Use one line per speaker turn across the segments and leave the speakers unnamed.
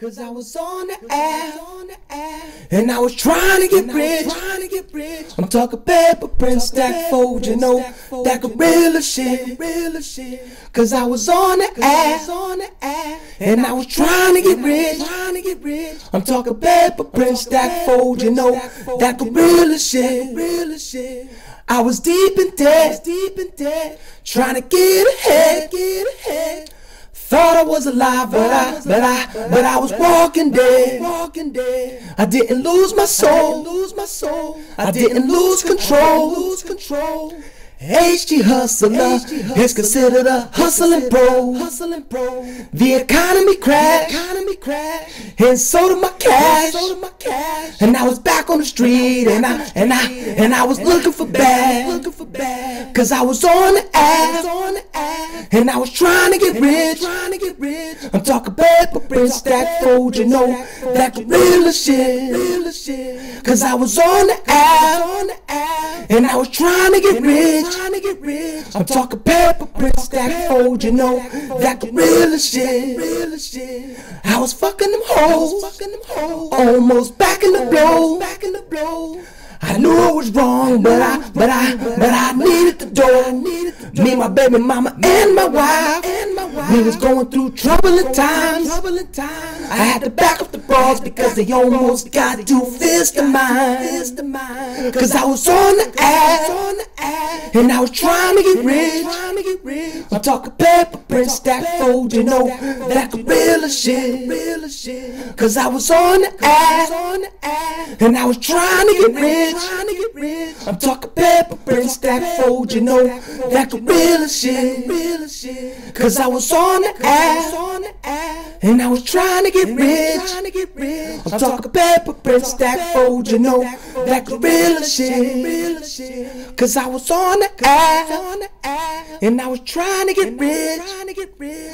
Cause I was on the app, and I was trying to get rich. I'm talking paper, print, stack, fold, you know, that gorilla shit. Cause I was on the app, and I was trying to get rich. I'm talking paper, print, stack, fold, you know, that gorilla shit. I was deep in debt, trying to get ahead. Thought I was alive, but I was walking dead. I didn't lose my soul. I didn't lose control. HG hustler is considered a hustling pro. The economy crashed, and so did my cash. And I was back on the street, and I was looking for bad. Cause I was on the app, and I was trying to get rich. I'm talking paper, print, stack, fold, you know, that gorilla shit. Cause I was on the app, and I was trying to get rich. I'm talking paper, print, stack, fold, you know, that gorilla shit. I was fucking them hoes, almost back in the blow. I knew I was wrong, but I needed the dough. Me, my baby mama, and my wife, we was going through troubling times. I had to back up the bras because they almost got 2 fists of mine. Cause I was on the app, and I was trying to get rich. I'm talking paper, print, stack, fold, you know, that gorilla shit. Cause I was on the app, and I was trying to get rich. I'm talking paper, print, stack, fold, you know, that gorilla shit. Cause I was on the app, and I was trying to get rich. I'm talking paper, print, stack, fold, you know, that gorilla shit. Cause I was on the app, and I was trying to get rich.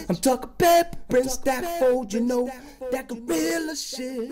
I'm talking paper, print, stack, fold, you know, that gorilla shit.